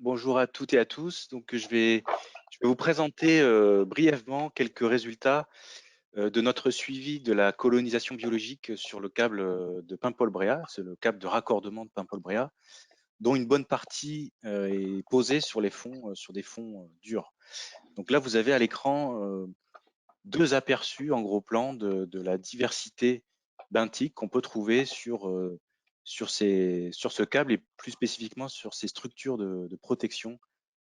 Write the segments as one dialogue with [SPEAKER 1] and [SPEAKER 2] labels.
[SPEAKER 1] Bonjour à toutes et à tous. Donc, je vais vous présenter brièvement quelques résultats de notre suivi de la colonisation biologique sur le câble de Paimpol-Bréhat, c'est le câble de raccordement de Paimpol-Bréhat, dont une bonne partie est posée sur les fonds, sur des fonds durs. Donc là, vous avez à l'écran deux aperçus en gros plan de la diversité benthique qu'on peut trouver sur ce câble et plus spécifiquement sur ces structures de protection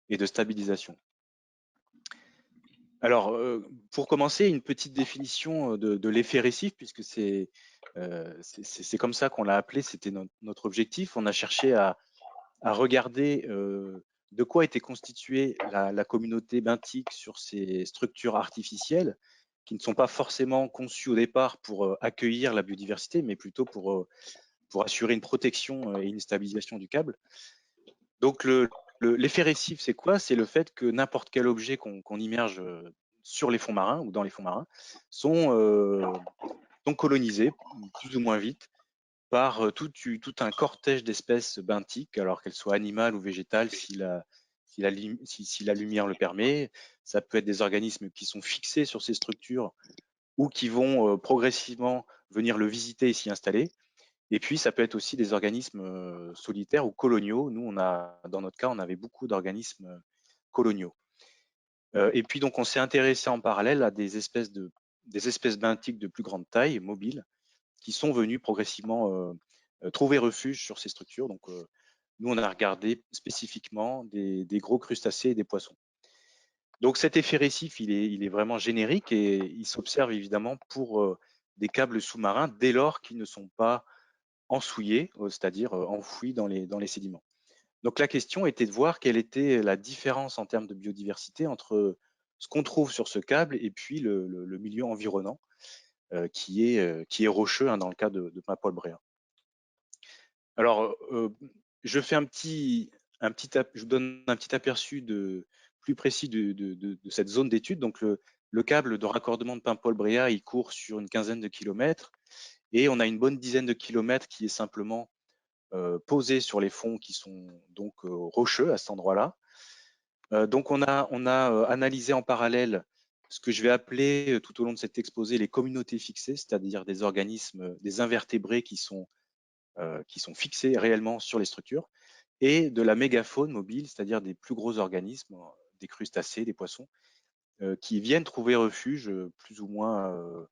[SPEAKER 1] et de stabilisation. Alors, pour commencer, une petite définition de l'effet récif, puisque c'est comme ça qu'on l'a appelé, c'était notre objectif. On a cherché à regarder de quoi était constituée la communauté benthique sur ces structures artificielles, qui ne sont pas forcément conçues au départ pour accueillir la biodiversité, mais plutôt pour assurer une protection et une stabilisation du câble. Donc, l'effet récif, c'est quoi? C'est le fait que n'importe quel objet qu'on immerge sur les fonds marins ou dans les fonds marins sont colonisés plus ou moins vite par tout un cortège d'espèces benthiques, alors qu'elles soient animales ou végétales, si la lumière le permet. Ça peut être des organismes qui sont fixés sur ces structures ou qui vont progressivement venir le visiter et s'y installer. Et puis, ça peut être aussi des organismes solitaires ou coloniaux. Nous, dans notre cas, on avait beaucoup d'organismes coloniaux. Et puis, donc, on s'est intéressé en parallèle à des espèces benthiques de plus grande taille, mobiles, qui sont venus progressivement trouver refuge sur ces structures. Donc, nous, on a regardé spécifiquement des gros crustacés et des poissons. Donc, cet effet récif, il est vraiment générique et il s'observe évidemment pour des câbles sous-marins dès lors qu'ils ne sont pas ensouillés, c'est-à-dire enfouis dans les sédiments. Donc la question était de voir quelle était la différence en termes de biodiversité entre ce qu'on trouve sur ce câble et puis le milieu environnant qui est rocheux dans le cas de Paimpol-Bréhat. Alors, je vous donne un petit aperçu plus précis de cette zone d'étude. Donc le câble de raccordement de Paimpol-Bréhat, il court sur une quinzaine de kilomètres et on a une bonne dizaine de kilomètres qui est simplement posé sur les fonds qui sont donc rocheux à cet endroit-là. Donc on a analysé en parallèle ce que je vais appeler tout au long de cet exposé les communautés fixées, c'est-à-dire des organismes, des invertébrés qui sont fixés réellement sur les structures, et de la mégafaune mobile, c'est-à-dire des plus gros organismes, des crustacés, des poissons, qui viennent trouver refuge plus ou moins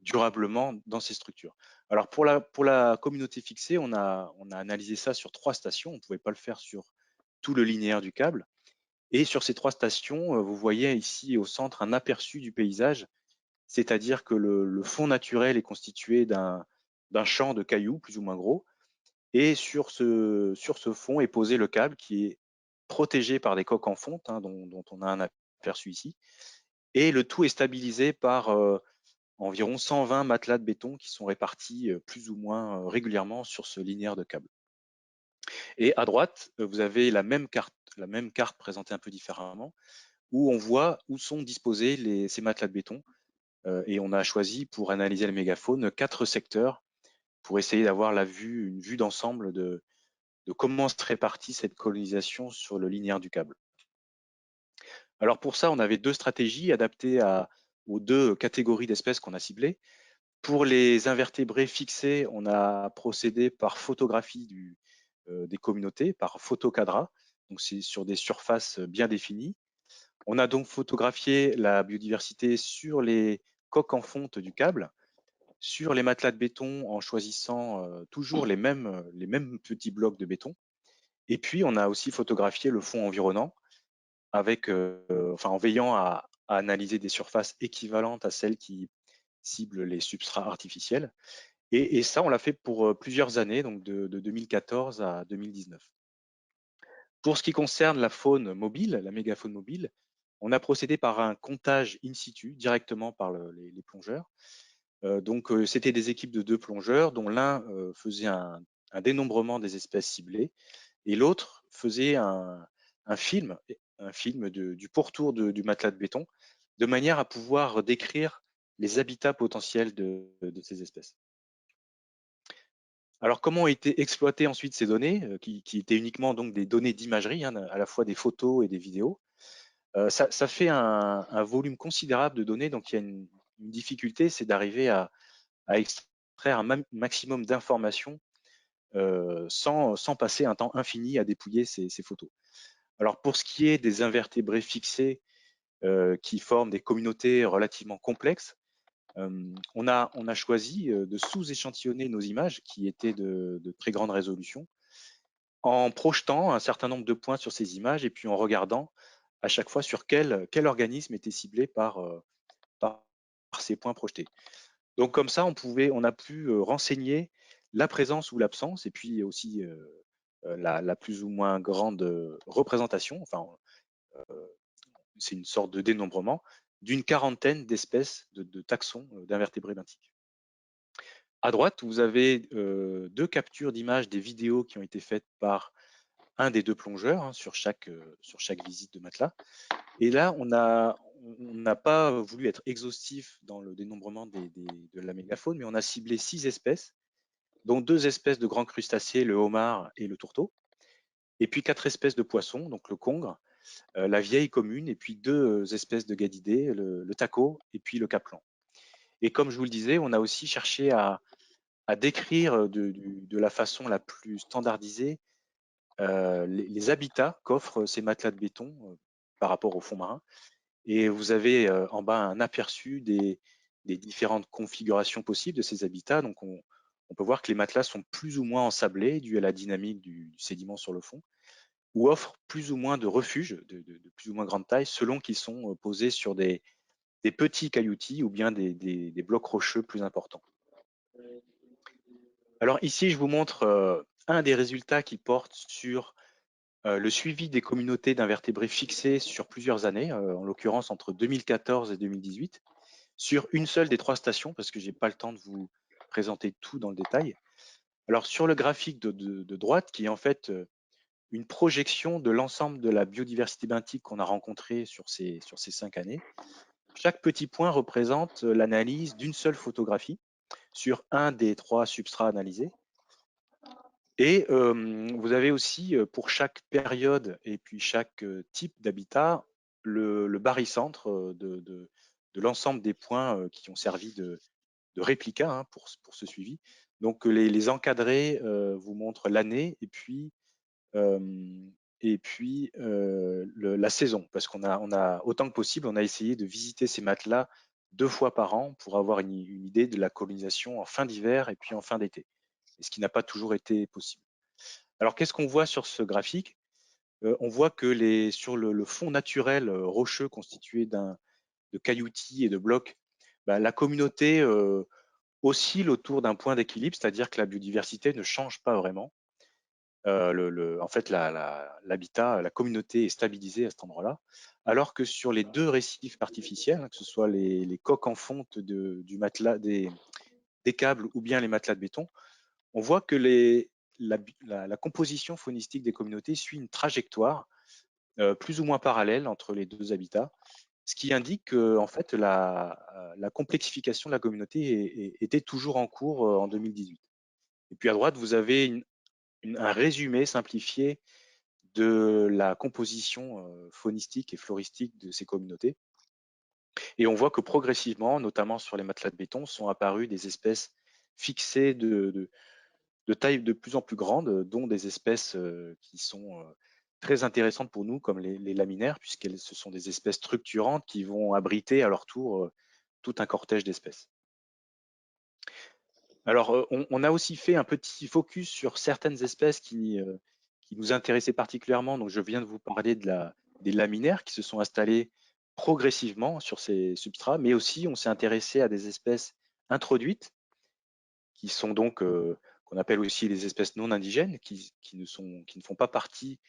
[SPEAKER 1] durablement dans ces structures. Alors pour la communauté fixée, on a analysé ça sur 3 stations, on ne pouvait pas le faire sur tout le linéaire du câble. Et sur ces 3 stations, vous voyez ici au centre un aperçu du paysage, c'est-à-dire que le fond naturel est constitué d'un champ de cailloux plus ou moins gros, et sur ce fond est posé le câble qui est protégé par des coques en fonte, dont on a un aperçu ici, et le tout est stabilisé par environ 120 matelas de béton qui sont répartis plus ou moins régulièrement sur ce linéaire de câble. Et à droite, vous avez la même carte présentée un peu différemment, où on voit où sont disposés ces matelas de béton. Et on a choisi, pour analyser la mégafaune, 4 secteurs pour essayer d'avoir une vue d'ensemble de comment se répartit cette colonisation sur le linéaire du câble. Alors pour ça, on avait 2 stratégies adaptées aux 2 catégories d'espèces qu'on a ciblées. Pour les invertébrés fixés, on a procédé par photographie des communautés, par photocadra, donc c'est sur des surfaces bien définies. On a donc photographié la biodiversité sur les coques en fonte du câble, sur les matelas de béton en choisissant toujours les mêmes petits blocs de béton. Et puis on a aussi photographié le fond environnant en veillant à analyser des surfaces équivalentes à celles qui ciblent les substrats artificiels. Et ça, on l'a fait pour plusieurs années, donc de 2014 à 2019. Pour ce qui concerne la faune mobile, la mégafaune mobile, on a procédé par un comptage in situ, directement par les plongeurs. C'était des équipes de 2 plongeurs, dont l'un faisait un dénombrement des espèces ciblées et l'autre faisait un film du pourtour du matelas de béton, de manière à pouvoir décrire les habitats potentiels de ces espèces. Alors, comment ont été exploitées ensuite ces données, qui étaient uniquement donc des données d'imagerie, hein, à la fois des photos et des vidéos? Ça fait un volume considérable de données, donc il y a une difficulté, c'est d'arriver à extraire un maximum d'informations sans passer un temps infini à dépouiller ces photos. Alors pour ce qui est des invertébrés fixés qui forment des communautés relativement complexes, on a choisi de sous-échantillonner nos images qui étaient de très grande résolution en projetant un certain nombre de points sur ces images et puis en regardant à chaque fois sur quel organisme était ciblé par ces points projetés. Donc comme ça, on a pu renseigner la présence ou l'absence et puis aussi la plus ou moins grande représentation, enfin c'est une sorte de dénombrement d'une quarantaine d'espèces de taxons d'invertébrés benthiques. À droite, vous avez deux captures d'images des vidéos qui ont été faites par un des deux plongeurs hein, sur chaque visite de matelas. Et là, on n'a pas voulu être exhaustif dans le dénombrement de la mégafaune, mais on a ciblé 6 espèces, dont 2 espèces de grands crustacés, le homard et le tourteau, et puis 4 espèces de poissons, donc le congre, la vieille commune, et puis 2 espèces de gadidés, le taco et puis le caplan. Et comme je vous le disais, on a aussi cherché à décrire de la façon la plus standardisée les habitats qu'offrent ces matelas de béton par rapport au fond marin. Et vous avez en bas un aperçu des différentes configurations possibles de ces habitats. Donc, on peut voir que les matelas sont plus ou moins ensablés dû à la dynamique du sédiment sur le fond, ou offrent plus ou moins de refuges de plus ou moins grande taille selon qu'ils sont posés sur des petits cailloutis ou bien des blocs rocheux plus importants. Alors ici, je vous montre un des résultats qui porte sur le suivi des communautés d'invertébrés fixés sur plusieurs années, en l'occurrence entre 2014 et 2018, sur une seule des 3 stations, parce que je n'ai pas le temps de vous présenter tout dans le détail. Alors sur le graphique de droite, qui est en fait une projection de l'ensemble de la biodiversité benthique qu'on a rencontrée sur ces 5 années, chaque petit point représente l'analyse d'une seule photographie sur un des 3 substrats analysés. Et vous avez aussi pour chaque période et puis chaque type d'habitat le barycentre de l'ensemble des points qui ont servi de réplica hein, pour ce suivi. Donc les encadrés vous montrent l'année euh, et puis la saison, parce qu'on a autant que possible, on a essayé de visiter ces matelas 2 fois par an pour avoir une idée de la colonisation en fin d'hiver et puis en fin d'été, et ce qui n'a pas toujours été possible. Alors, qu'est-ce qu'on voit sur ce graphique? On voit que sur le fond naturel rocheux constitué de cailloutis et de blocs, bah, la communauté oscille autour d'un point d'équilibre, c'est-à-dire que la biodiversité ne change pas vraiment. En fait, l'habitat, la communauté est stabilisée à cet endroit-là, alors que sur les 2 récifs artificiels, hein, que ce soit les coques en fonte du matelas, des câbles ou bien les matelas de béton, on voit que la composition faunistique des communautés suit une trajectoire plus ou moins parallèle entre les 2 habitats, ce qui indique que en fait, la complexification de la communauté était toujours en cours en 2018. Et puis à droite, vous avez un résumé simplifié de la composition faunistique et floristique de ces communautés. Et on voit que progressivement, notamment sur les matelas de béton, sont apparues des espèces fixées de taille de plus en plus grande, dont des espèces qui sont très intéressantes pour nous, comme les laminaires, puisque ce sont des espèces structurantes qui vont abriter à leur tour tout un cortège d'espèces. Alors, on a aussi fait un petit focus sur certaines espèces qui nous intéressaient particulièrement. Donc, je viens de vous parler des laminaires qui se sont installés progressivement sur ces substrats, mais aussi on s'est intéressé à des espèces introduites qui sont donc qu'on appelle aussi les espèces non indigènes, qui ne font pas partie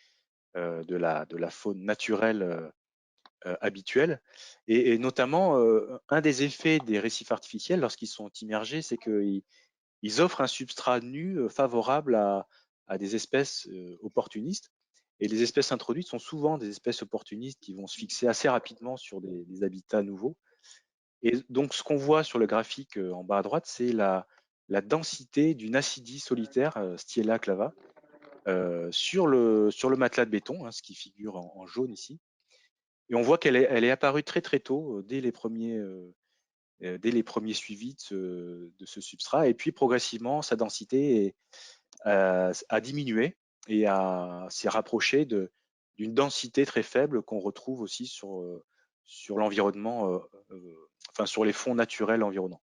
[SPEAKER 1] de la faune naturelle habituelle. Et notamment, un des effets des récifs artificiels lorsqu'ils sont immergés, c'est qu'ils offrent un substrat nu favorable à des espèces opportunistes. Et les espèces introduites sont souvent des espèces opportunistes qui vont se fixer assez rapidement sur des habitats nouveaux. Et donc, ce qu'on voit sur le graphique en bas à droite, c'est la densité d'une acidie solitaire, Stiella clava, sur le matelas de béton, hein, ce qui figure en jaune ici. Et on voit elle est apparue très très tôt, dès les premiers suivis de ce substrat. Et puis progressivement, sa densité a diminué et s'est rapprochée d'une densité très faible qu'on retrouve aussi sur l'environnement, enfin sur les fonds naturels environnants.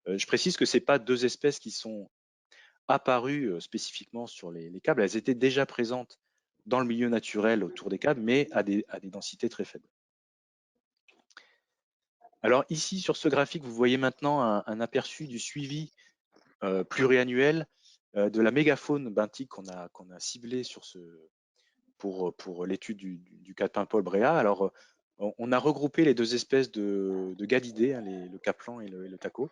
[SPEAKER 1] Je précise que ce n'est pas deux espèces qui sont apparues spécifiquement sur les câbles, elles étaient déjà présentes dans le milieu naturel autour des câbles, mais à des densités très faibles. Alors ici, sur ce graphique, vous voyez maintenant un aperçu du suivi pluriannuel de la mégafaune benthique qu'on a ciblé pour l'étude du cas de Paimpol Bréa. Alors, on a regroupé les deux espèces de gadidés, hein, le caplan et le taco,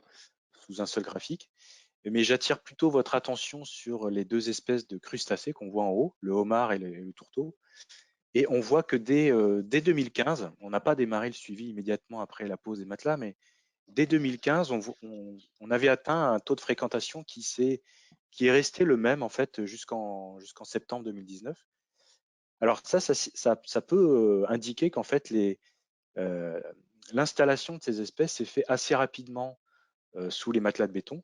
[SPEAKER 1] sous un seul graphique. Mais j'attire plutôt votre attention sur les deux espèces de crustacés qu'on voit en haut, le homard et le tourteau. Et on voit que dès 2015, on n'a pas démarré le suivi immédiatement après la pose des matelas, mais dès 2015, on avait atteint un taux de fréquentation qui est resté le même en fait jusqu'en septembre 2019. Alors ça peut indiquer qu'en fait l'installation de ces espèces s'est fait assez rapidement sous les matelas de béton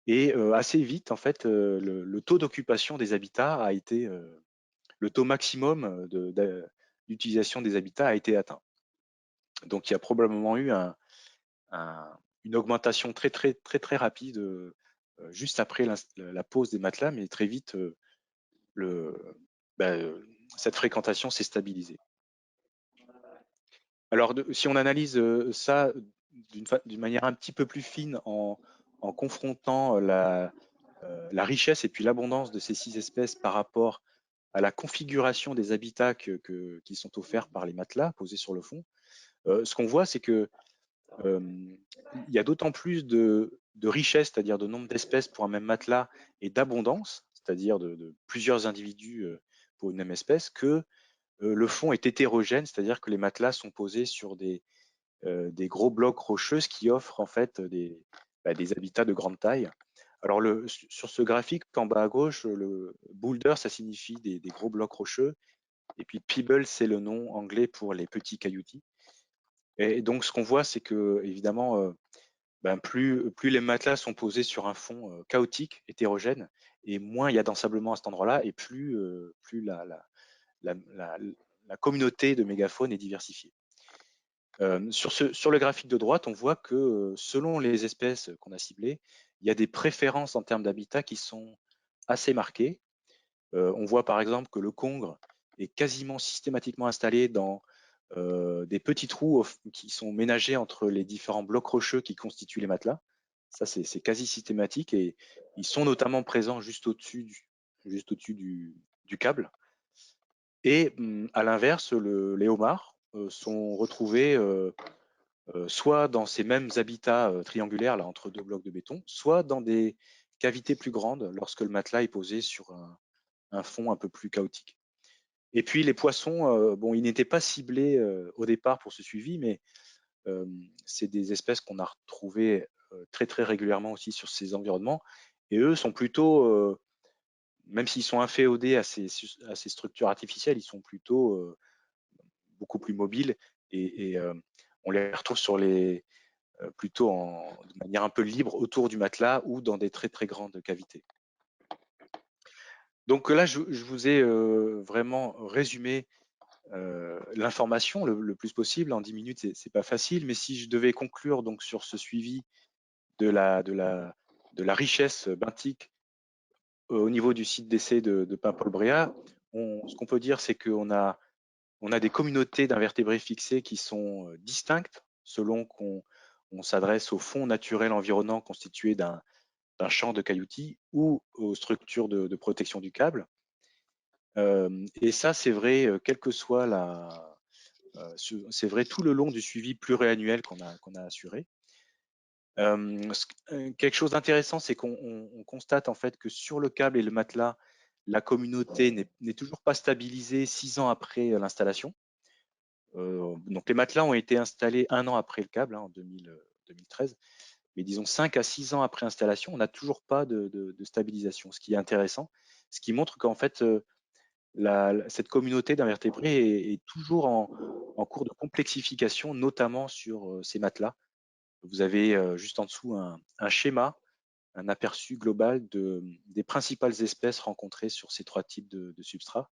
[SPEAKER 1] et assez vite en fait le taux d'occupation des habitats a été le taux maximum d'utilisation des habitats a été atteint. Donc il y a probablement eu une augmentation très très très très rapide juste après la pose des matelas, mais très vite bah, cette fréquentation s'est stabilisée. Alors si on analyse ça d'une manière un petit peu plus fine en confrontant la richesse et puis l'abondance de ces 6 espèces par rapport à la configuration des habitats qui sont offerts par les matelas posés sur le fond, ce qu'on voit, c'est que il y a d'autant plus de richesse, c'est-à-dire de nombre d'espèces pour un même matelas, et d'abondance, c'est-à-dire de plusieurs individus pour une même espèce, que le fond est hétérogène, c'est-à-dire que les matelas sont posés sur des gros blocs rocheux qui offrent en fait des habitats de grande taille. Alors sur ce graphique en bas à gauche, le boulder, ça signifie des gros blocs rocheux, et puis pebble, c'est le nom anglais pour les petits cailloutis. Et donc ce qu'on voit, c'est que évidemment, plus les matelas sont posés sur un fond chaotique, hétérogène, et moins il y a d'ensablement à cet endroit-là, et plus la communauté de mégafaune est diversifiée. Sur le graphique de droite, on voit que selon les espèces qu'on a ciblées, il y a des préférences en termes d'habitat qui sont assez marquées. On voit par exemple que le congre est quasiment systématiquement installé dans des petits trous qui sont ménagés entre les différents blocs rocheux qui constituent les matelas. Ça, c'est quasi systématique, et ils sont notamment présents juste au-dessus du câble. Et à l'inverse, les homards sont retrouvés soit dans ces mêmes habitats triangulaires là, entre deux blocs de béton, soit dans des cavités plus grandes lorsque le matelas est posé sur un fond un peu plus chaotique. Et puis les poissons, bon, ils n'étaient pas ciblés au départ pour ce suivi, mais c'est des espèces qu'on a retrouvées très très régulièrement aussi sur ces environnements. Et eux sont plutôt, même s'ils sont inféodés à ces structures artificielles, ils sont plutôt beaucoup plus mobiles, et on les retrouve plutôt de manière un peu libre autour du matelas ou dans des très très grandes cavités. Donc là, je vous ai vraiment résumé l'information le plus possible. En 10 minutes, c'est pas facile, mais si je devais conclure donc sur ce suivi de la richesse benthique au niveau du site d'essai de Paimpol-Bréa, ce qu'on peut dire, c'est qu'on a des communautés d'invertébrés fixés qui sont distinctes selon qu'on s'adresse au fond naturel environnant constitué d'un champ de cailloutis ou aux structures de protection du câble. Et ça, c'est vrai, quelle que soit c'est vrai tout le long du suivi pluriannuel qu'on a assuré. Quelque chose d'intéressant, c'est qu'on constate en fait que sur le câble et le matelas, la communauté n'est toujours pas stabilisée 6 ans après l'installation. Donc les matelas ont été installés 1 an après le câble, hein, en 2013, mais disons 5 à 6 ans après installation, on n'a toujours pas de stabilisation, ce qui est intéressant, ce qui montre qu'en fait, cette communauté d'invertébrés est toujours en cours de complexification, notamment sur ces matelas. Vous avez juste en dessous un schéma, un aperçu global des principales espèces rencontrées sur ces 3 types de substrats.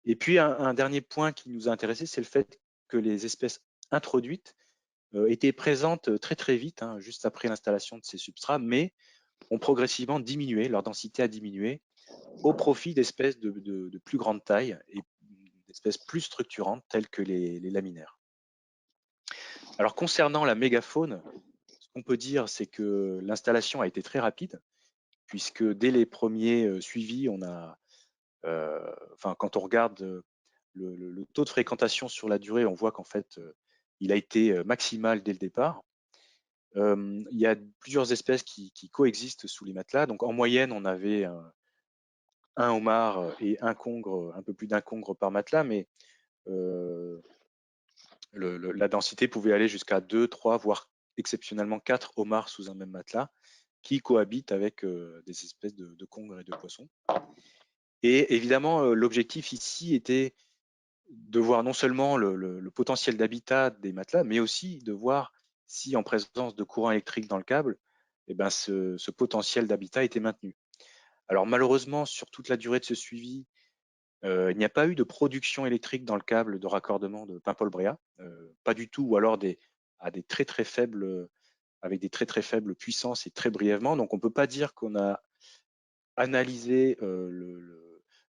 [SPEAKER 1] Et puis un dernier point qui nous a intéressé, c'est le fait que les espèces introduites étaient présentes très très vite, hein, juste après l'installation de ces substrats, mais ont progressivement diminué, leur densité a diminué au profit d'espèces de plus grande taille et d'espèces plus structurantes telles que les laminaires. Alors concernant la mégafaune, ce qu'on peut dire, c'est que l'installation a été très rapide, puisque dès les premiers suivis, quand on regarde le taux de fréquentation sur la durée, on voit qu'en fait, il a été maximal dès le départ. Il y a plusieurs espèces qui coexistent sous les matelas. Donc en moyenne, on avait un homard et un congre, un peu plus d'un congre par matelas, mais euh, la densité pouvait aller jusqu'à 2, 3, voire exceptionnellement 4 homards sous un même matelas qui cohabitent avec des espèces de congres et de poissons. Et évidemment, l'objectif ici était de voir non seulement le potentiel d'habitat des matelas, mais aussi de voir si en présence de courant électrique dans le câble, eh ben, ce potentiel d'habitat était maintenu. Alors malheureusement, sur toute la durée de ce suivi, il n'y a pas eu de production électrique dans le câble de raccordement de Paimpol-Bréhat, pas du tout, ou alors avec des très très faibles puissances et très brièvement. Donc on ne peut pas dire qu'on a analysé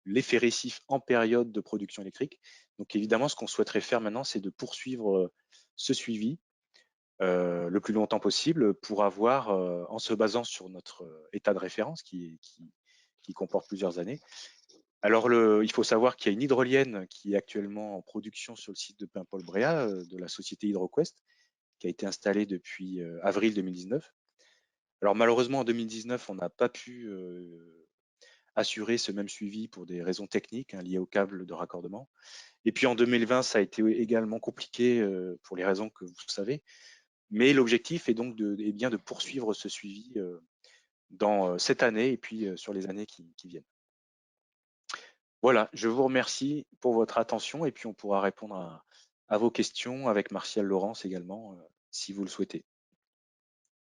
[SPEAKER 1] l'effet récif en période de production électrique. Donc évidemment, ce qu'on souhaiterait faire maintenant, c'est de poursuivre ce suivi le plus longtemps possible pour avoir, en se basant sur notre état de référence qui comporte plusieurs années. Alors, il faut savoir qu'il y a une hydrolienne qui est actuellement en production sur le site de Paimpol-Bréhat de la société HydroQuest, qui a été installée depuis avril 2019. Alors malheureusement, en 2019, on n'a pas pu assurer ce même suivi pour des raisons techniques hein, liées au câble de raccordement. Et puis en 2020, ça a été également compliqué pour les raisons que vous savez. Mais l'objectif est donc bien de poursuivre ce suivi dans cette année et puis sur les années qui viennent. Voilà, je vous remercie pour votre attention et puis on pourra répondre à vos questions avec Martial Laurence également, si vous le souhaitez.